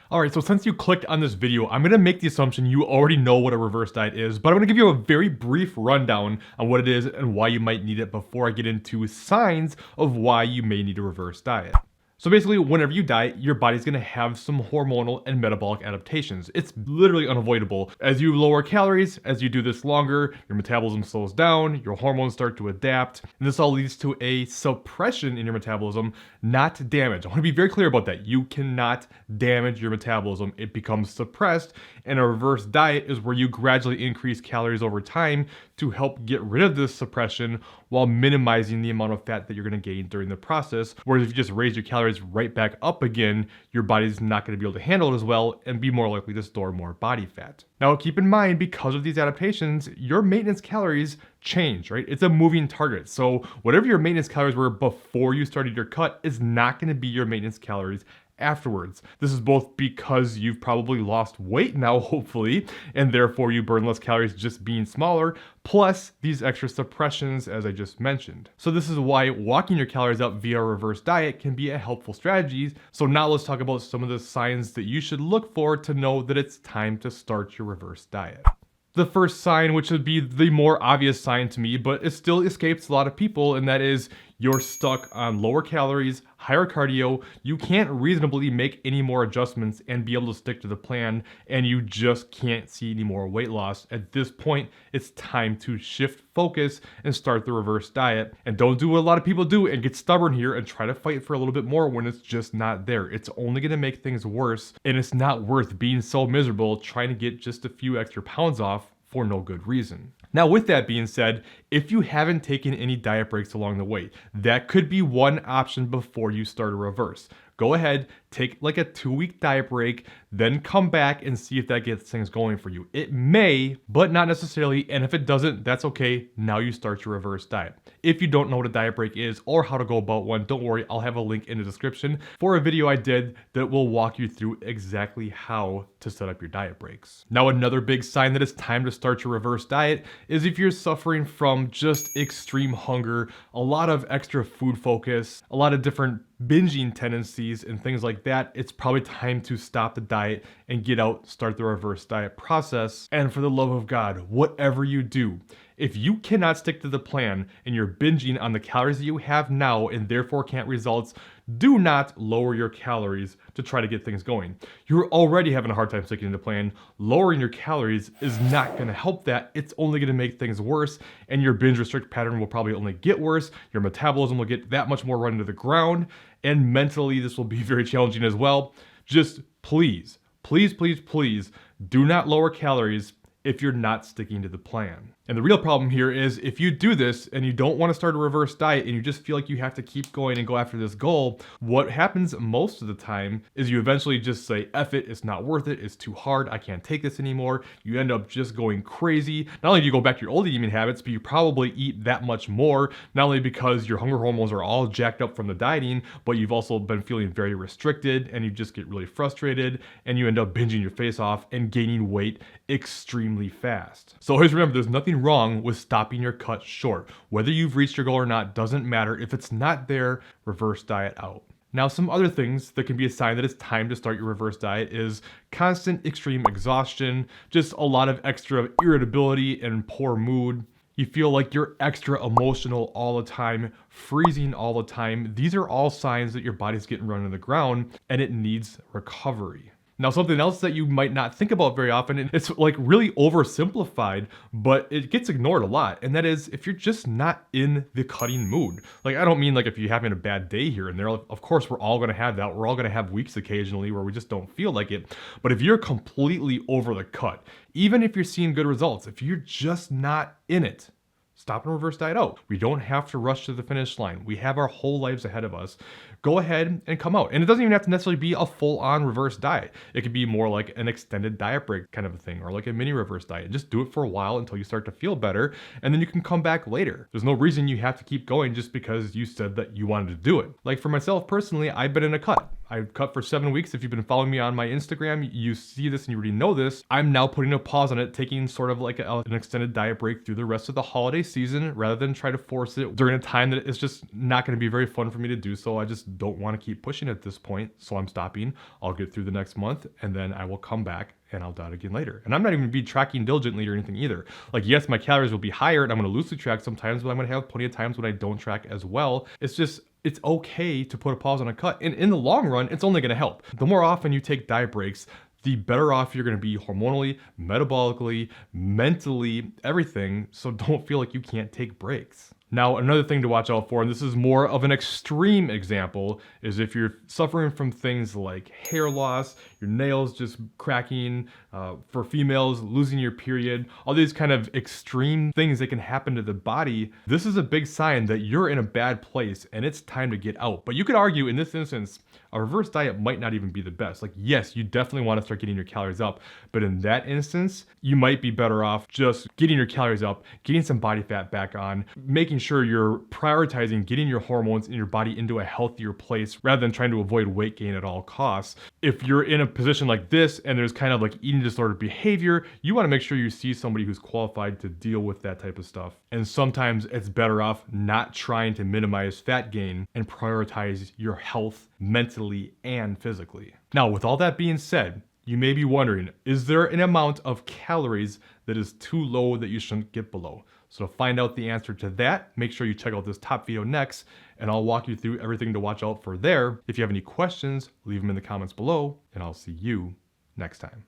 Alright, so since you clicked on this video, I'm gonna make the assumption you already know what a reverse diet is, but I'm gonna give you a very brief rundown on what it is and why you might need it before I get into signs of why you may need a reverse diet. So basically, whenever you diet, your body's gonna have some hormonal and metabolic adaptations. It's literally unavoidable. As you lower calories, as you do this longer, your metabolism slows down, your hormones start to adapt, and this all leads to a suppression in your metabolism, not damage. I wanna be very clear about that. You cannot damage your metabolism. It becomes suppressed, and a reverse diet is where you gradually increase calories over time to help get rid of this suppression while minimizing the amount of fat that you're gonna gain during the process. Whereas if you just raise your calories right back up again, your body's not gonna be able to handle it as well and be more likely to store more body fat. Now keep in mind, because of these adaptations, your maintenance calories change, right? It's a moving target. So whatever your maintenance calories were before you started your cut is not gonna be your maintenance calories afterwards. This is both because you've probably lost weight now, hopefully, and therefore you burn less calories just being smaller, plus these extra suppressions as I just mentioned. So this is why walking your calories up via a reverse diet can be a helpful strategy. So now let's talk about some of the signs that you should look for to know that it's time to start your reverse diet. The first sign, which would be the more obvious sign to me, but it still escapes a lot of people, and that is you're stuck on lower calories, higher cardio, you can't reasonably make any more adjustments and be able to stick to the plan, and you just can't see any more weight loss. At this point, it's time to shift focus and start the reverse diet. And don't do what a lot of people do and get stubborn here and try to fight for a little bit more when it's just not there. It's only gonna make things worse, and it's not worth being so miserable trying to get just a few extra pounds off for no good reason. Now, with that being said, if you haven't taken any diet breaks along the way, that could be one option before you start a reverse. Go ahead, take like a 2-week diet break, then come back and see if that gets things going for you. It may, but not necessarily, and if it doesn't, that's okay. Now you start your reverse diet. If you don't know what a diet break is or how to go about one, don't worry, I'll have a link in the description for a video I did that will walk you through exactly how to set up your diet breaks. Now, another big sign that it's time to start your reverse diet is if you're suffering from just extreme hunger, a lot of extra food focus, a lot of different binging tendencies and things like that, it's probably time to stop the diet and get out, start the reverse diet process. And for the love of God, whatever you do, if you cannot stick to the plan and you're binging on the calories that you have now and therefore can't results, do not lower your calories to try to get things going. You're already having a hard time sticking to the plan. Lowering your calories is not gonna help that. It's only gonna make things worse, and your binge restrict pattern will probably only get worse. Your metabolism will get that much more run into the ground, and mentally this will be very challenging as well. Just please, please, please, please do not lower calories if you're not sticking to the plan. And the real problem here is if you do this and you don't want to start a reverse diet and you just feel like you have to keep going and go after this goal, what happens most of the time is you eventually just say, F it, it's not worth it, it's too hard, I can't take this anymore. You end up just going crazy. Not only do you go back to your old eating habits, but you probably eat that much more, not only because your hunger hormones are all jacked up from the dieting, but you've also been feeling very restricted and you just get really frustrated and you end up binging your face off and gaining weight extremely fast. So always remember, there's nothing wrong with stopping your cut short. Whether you've reached your goal or not doesn't matter. If it's not there, reverse diet out. Now, some other things that can be a sign that it's time to start your reverse diet is constant extreme exhaustion, just a lot of extra irritability and poor mood. You feel like you're extra emotional all the time, freezing all the time. These are all signs that your body's getting run to the ground and it needs recovery. Now, something else that you might not think about very often, and it's like really oversimplified, but it gets ignored a lot, and that is if you're just not in the cutting mood. Like, I don't mean like if you're having a bad day here and there. Of course, we're all gonna have that. We're all gonna have weeks occasionally where we just don't feel like it. But if you're completely over the cut, even if you're seeing good results, if you're just not in it, stop and reverse diet out. We don't have to rush to the finish line. We have our whole lives ahead of us. Go ahead and come out. And it doesn't even have to necessarily be a full-on reverse diet. It could be more like an extended diet break kind of a thing, or like a mini reverse diet. Just do it for a while until you start to feel better, and then you can come back later. There's no reason you have to keep going just because you said that you wanted to do it. Like for myself personally, I've been in a cut. I cut for 7 weeks. If you've been following me on my Instagram, you see this and you already know this. I'm now putting a pause on it, taking sort of like an extended diet break through the rest of the holiday season rather than try to force it during a time that it's just not going to be very fun for me to do so. I just don't want to keep pushing at this point. So I'm stopping. I'll get through the next month and then I will come back and I'll diet again later. And I'm not even be tracking diligently or anything either. Like, yes, my calories will be higher and I'm going to loosely track sometimes, but I'm going to have plenty of times when I don't track as well. It's okay to put a pause on a cut. And in the long run, it's only going to help. The more often you take diet breaks, the better off you're going to be hormonally, metabolically, mentally, everything. So don't feel like you can't take breaks. Now, another thing to watch out for, and this is more of an extreme example, is if you're suffering from things like hair loss, your nails just cracking, for females, losing your period, all these kind of extreme things that can happen to the body, this is a big sign that you're in a bad place and it's time to get out. But you could argue in this instance, a reverse diet might not even be the best. Like, yes, you definitely want to start getting your calories up, but in that instance, you might be better off just getting your calories up, getting some body fat back on, making sure you're prioritizing getting your hormones in your body into a healthier place rather than trying to avoid weight gain at all costs. If you're in a position like this and there's kind of like eating disorder behavior, you want to make sure you see somebody who's qualified to deal with that type of stuff. And sometimes it's better off not trying to minimize fat gain and prioritize your health mentally and physically. Now, with all that being said, you may be wondering, is there an amount of calories that is too low that you shouldn't get below? So to find out the answer to that, make sure you check out this top video next, and I'll walk you through everything to watch out for there. If you have any questions, leave them in the comments below, and I'll see you next time.